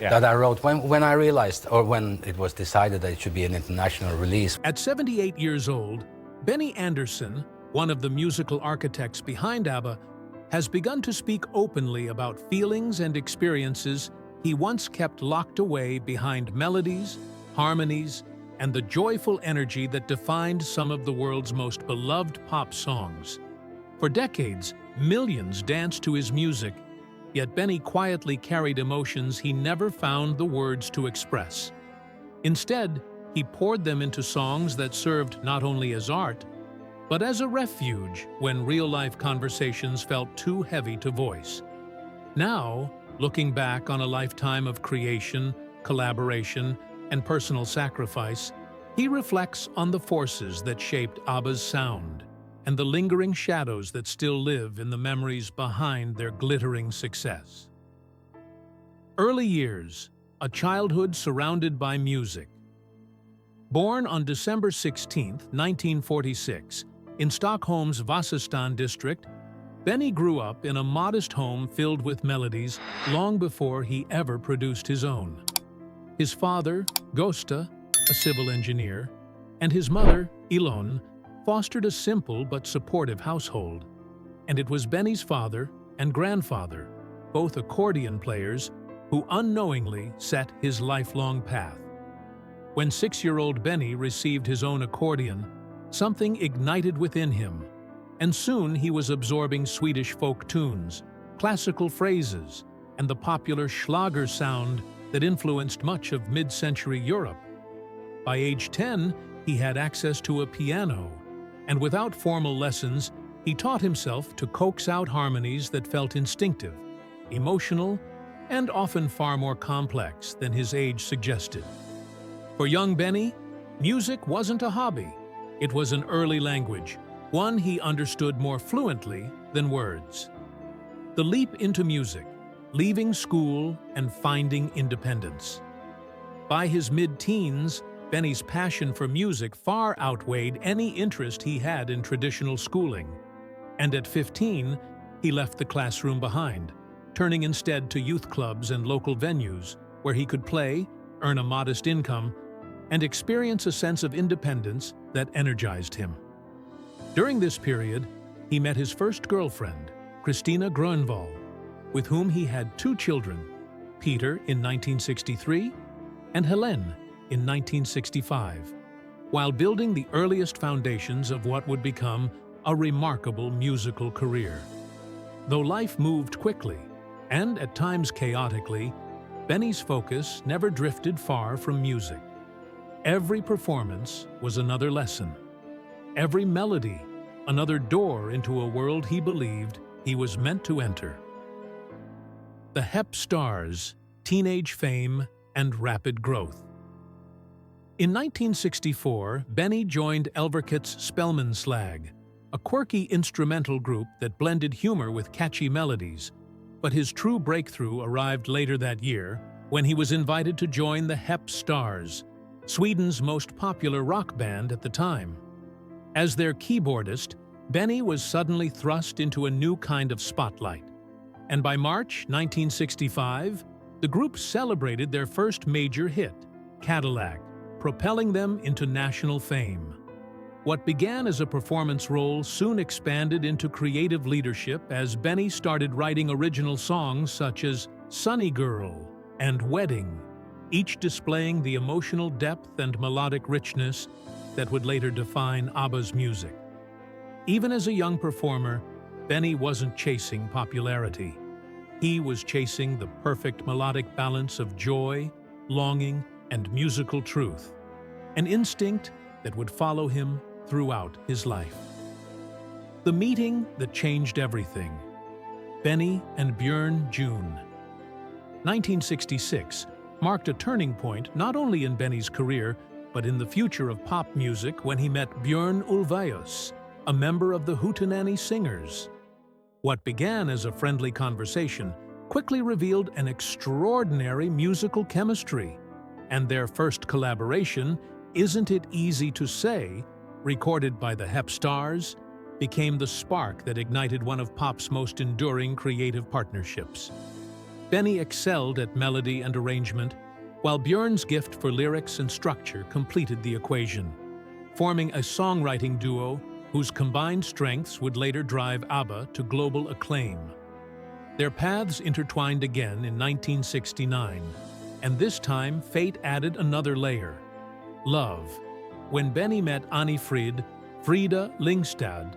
that I wrote when I realized, or when it was decided that it should be an international release. At 78 years old, Benny Andersson, one of the musical architects behind ABBA, has begun to speak openly about feelings and experiences he once kept locked away behind melodies, harmonies, and the joyful energy that defined some of the world's most beloved pop songs. For decades, millions danced to his music, yet Benny quietly carried emotions he never found the words to express. Instead, he poured them into songs that served not only as art, but as a refuge when real-life conversations felt too heavy to voice. Now, looking back on a lifetime of creation, collaboration, and personal sacrifice, he reflects on the forces that shaped ABBA's sound and the lingering shadows that still live in the memories behind their glittering success. Early years, a childhood surrounded by music. Born on December 16, 1946, in Stockholm's Vasastan district, Benny grew up in a modest home filled with melodies long before he ever produced his own. His father, Gosta, a civil engineer, and his mother, Ilon, fostered a simple but supportive household. And it was Benny's father and grandfather, both accordion players, who unknowingly set his lifelong path. When 6-year-old Benny received his own accordion, something ignited within him, and soon he was absorbing Swedish folk tunes, classical phrases, and the popular Schlager sound that influenced much of mid-century Europe. By age 10, he had access to a piano, and without formal lessons, he taught himself to coax out harmonies that felt instinctive, emotional, and often far more complex than his age suggested. For young Benny, music wasn't a hobby. It was an early language, one he understood more fluently than words. The leap into music, leaving school and finding independence. By his mid-teens, Benny's passion for music far outweighed any interest he had in traditional schooling. And at 15, he left the classroom behind, turning instead to youth clubs and local venues where he could play, earn a modest income, and experience a sense of independence that energized him. During this period, he met his first girlfriend, Christina Grönvall, with whom he had 2 children, Peter in 1963 and Helene in 1965, while building the earliest foundations of what would become a remarkable musical career. Though life moved quickly, and at times chaotically, Benny's focus never drifted far from music. Every performance was another lesson. Every melody, another door into a world he believed he was meant to enter. The Hep Stars, teenage fame, and rapid growth. In 1964, Benny joined Elverket's Spelmanslag, a quirky instrumental group that blended humor with catchy melodies, but his true breakthrough arrived later that year when he was invited to join the Hep Stars, Sweden's most popular rock band at the time. As their keyboardist, Benny was suddenly thrust into a new kind of spotlight. And by March 1965, the group celebrated their first major hit, Cadillac, propelling them into national fame. What began as a performance role soon expanded into creative leadership as Benny started writing original songs such as Sunny Girl and Wedding, each displaying the emotional depth and melodic richness that would later define ABBA's music. Even as a young performer, Benny wasn't chasing popularity. He was chasing the perfect melodic balance of joy, longing, and musical truth, an instinct that would follow him throughout his life. The meeting that changed everything. Benny and Bjorn, June. 1966 marked a turning point not only in Benny's career, but in the future of pop music when he met Bjorn Ulvaeus, a member of the Hootenanny Singers. What began as a friendly conversation quickly revealed an extraordinary musical chemistry, and their first collaboration, Isn't It Easy to Say, recorded by the Hep Stars, became the spark that ignited one of pop's most enduring creative partnerships. Benny excelled at melody and arrangement, while Bjorn's gift for lyrics and structure completed the equation, forming a songwriting duo whose combined strengths would later drive ABBA to global acclaim. Their paths intertwined again in 1969, and this time fate added another layer: love, when Benny met Annie Frid, Frida Lyngstad,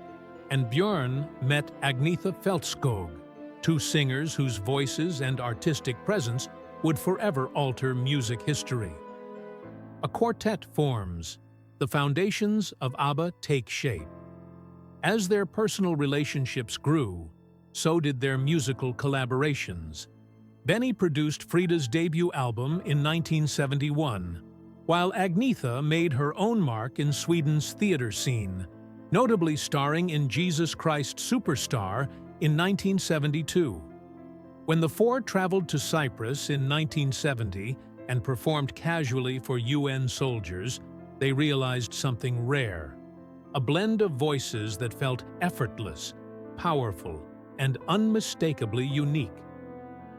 and Bjorn met Agnetha Fältskog, two singers whose voices and artistic presence would forever alter music history. A quartet forms. The foundations of ABBA take shape. As their personal relationships grew, so did their musical collaborations. Benny produced Frida's debut album in 1971, while Agnetha made her own mark in Sweden's theater scene, notably starring in Jesus Christ Superstar in 1972. When the four traveled to Cyprus in 1970 and performed casually for UN soldiers, they realized something rare: a blend of voices that felt effortless, powerful, and unmistakably unique.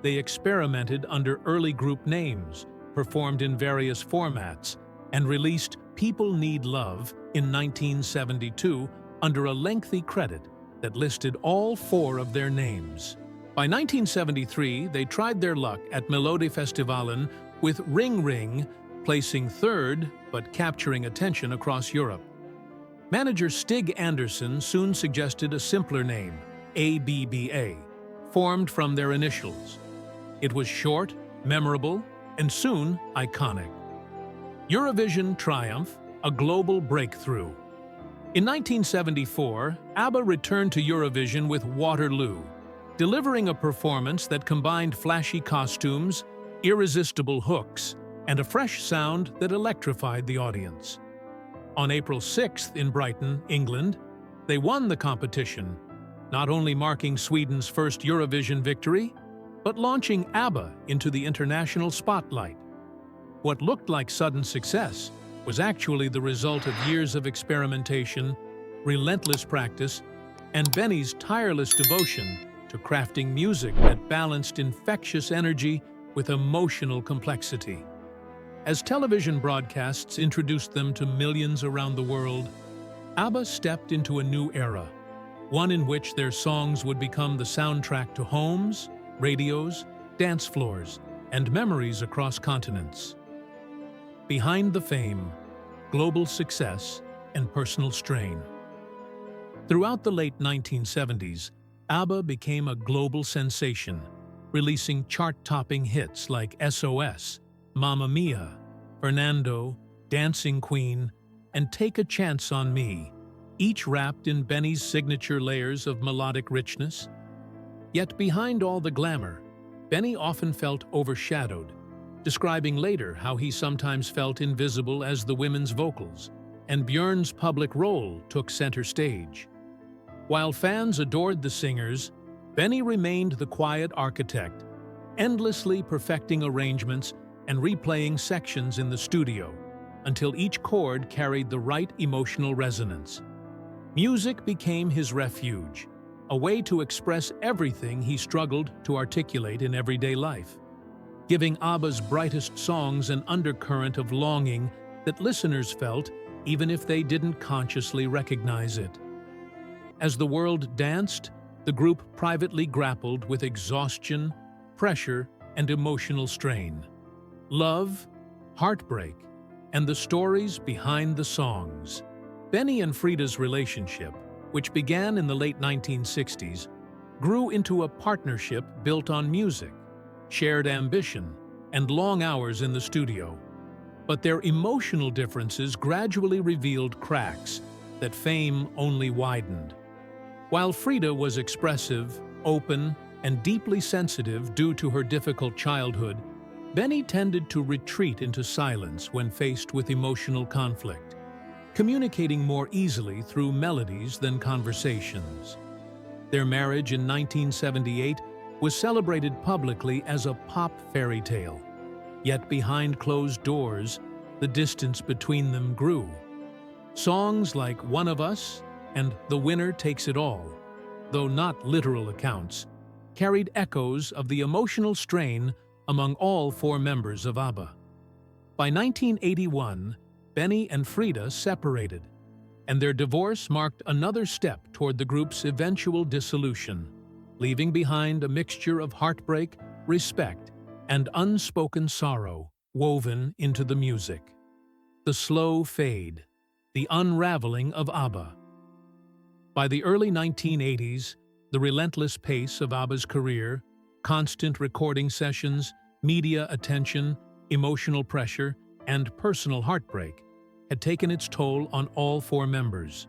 They experimented under early group names, performed in various formats, and released People Need Love in 1972 under a lengthy credit that listed all four of their names. By 1973, they tried their luck at Melodifestivalen with Ring Ring, placing third but capturing attention across Europe. Manager Stig Andersson soon suggested a simpler name, ABBA, formed from their initials. It was short, memorable, and soon iconic. Eurovision triumph, a global breakthrough. In 1974, ABBA returned to Eurovision with Waterloo, delivering a performance that combined flashy costumes, irresistible hooks, and a fresh sound that electrified the audience. On April 6th in Brighton, England, they won the competition, not only marking Sweden's first Eurovision victory, but launching ABBA into the international spotlight. What looked like sudden success was actually the result of years of experimentation, relentless practice, and Benny's tireless devotion to crafting music that balanced infectious energy with emotional complexity. As television broadcasts introduced them to millions around the world, ABBA stepped into a new era, one in which their songs would become the soundtrack to homes, radios, dance floors, and memories across continents. Behind the fame, global success, and personal strain. Throughout the late 1970s, ABBA became a global sensation, releasing chart-topping hits like SOS, Mamma Mia, Fernando, Dancing Queen, and Take a Chance on Me, each wrapped in Benny's signature layers of melodic richness. Yet behind all the glamour, Benny often felt overshadowed, describing later how he sometimes felt invisible as the women's vocals, and Bjorn's public role took center stage. While fans adored the singers, Benny remained the quiet architect, endlessly perfecting arrangements and replaying sections in the studio until each chord carried the right emotional resonance. Music became his refuge, a way to express everything he struggled to articulate in everyday life, giving ABBA's brightest songs an undercurrent of longing that listeners felt even if they didn't consciously recognize it. As the world danced, the group privately grappled with exhaustion, pressure, and emotional strain. Love, heartbreak, and the stories behind the songs. Benny and Frida's relationship, which began in the late 1960s, grew into a partnership built on music, shared ambition, and long hours in the studio. But their emotional differences gradually revealed cracks that fame only widened. While Frida was expressive, open, and deeply sensitive due to her difficult childhood, Benny tended to retreat into silence when faced with emotional conflict, communicating more easily through melodies than conversations. Their marriage in 1978 was celebrated publicly as a pop fairy tale, yet behind closed doors, the distance between them grew. Songs like One of Us and The Winner Takes It All, though not literal accounts, carried echoes of the emotional strain among all four members of ABBA. By 1981, Benny and Frida separated, and their divorce marked another step toward the group's eventual dissolution, leaving behind a mixture of heartbreak, respect, and unspoken sorrow woven into the music. The slow fade, the unraveling of ABBA. By the early 1980s, the relentless pace of ABBA's career, constant recording sessions, media attention, emotional pressure, and personal heartbreak had taken its toll on all four members.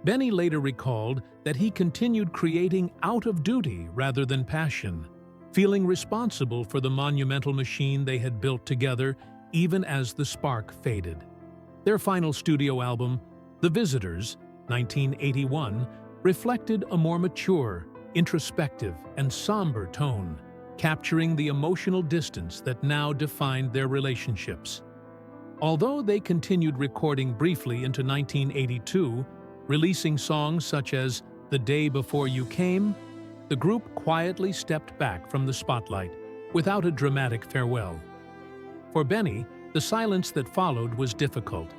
Benny later recalled that he continued creating out of duty rather than passion, feeling responsible for the monumental machine they had built together even as the spark faded. Their final studio album, The Visitors, 1981, reflected a more mature, introspective, and somber tone, capturing the emotional distance that now defined their relationships. Although they continued recording briefly into 1982, releasing songs such as The Day Before You Came, the group quietly stepped back from the spotlight without a dramatic farewell. For Benny, the silence that followed was difficult.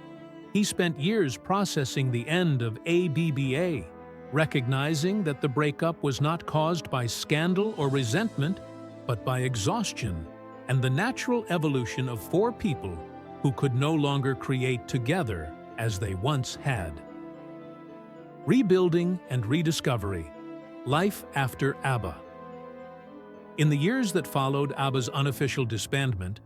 He spent years processing the end of ABBA, recognizing that the breakup was not caused by scandal or resentment, but by exhaustion and the natural evolution of four people who could no longer create together as they once had. Rebuilding and rediscovery. Life after ABBA. In the years that followed ABBA's unofficial disbandment,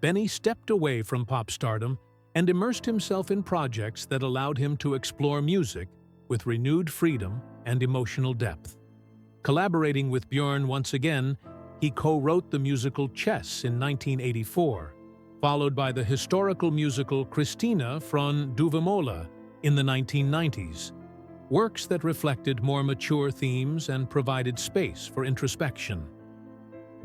Benny stepped away from pop stardom and immersed himself in projects that allowed him to explore music with renewed freedom and emotional depth. Collaborating with Bjorn once again, he co-wrote the musical Chess in 1984, followed by the historical musical Kristina från Duvemåla in the 1990s, works that reflected more mature themes and provided space for introspection.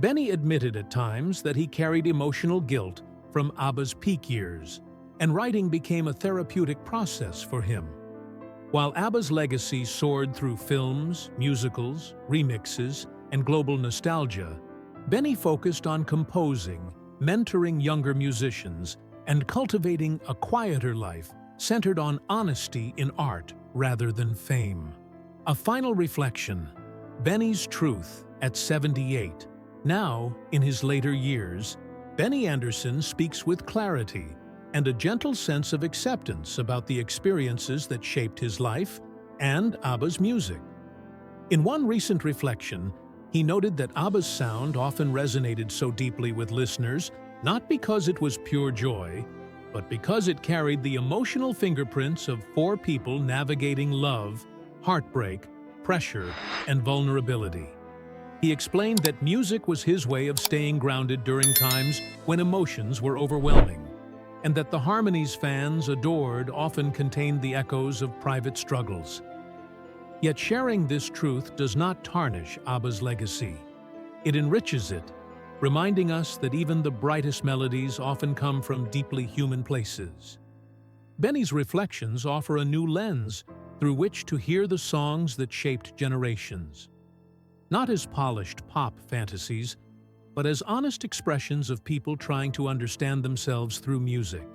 Benny admitted at times that he carried emotional guilt from ABBA's peak years, and writing became a therapeutic process for him. While ABBA's legacy soared through films, musicals, remixes, and global nostalgia, Benny focused on composing, mentoring younger musicians, and cultivating a quieter life centered on honesty in art rather than fame. A final reflection, Benny's truth at 78. Now, in his later years, Benny Andersson speaks with clarity and a gentle sense of acceptance about the experiences that shaped his life and ABBA's music. In one recent reflection, he noted that ABBA's sound often resonated so deeply with listeners not because it was pure joy, but because it carried the emotional fingerprints of four people navigating love, heartbreak, pressure, and vulnerability. He explained that music was his way of staying grounded during times when emotions were overwhelming, and that the harmonies fans adored often contained the echoes of private struggles. Yet sharing this truth does not tarnish ABBA's legacy. It enriches it, reminding us that even the brightest melodies often come from deeply human places. Benny's reflections offer a new lens through which to hear the songs that shaped generations. Not as polished pop fantasies, but as honest expressions of people trying to understand themselves through music.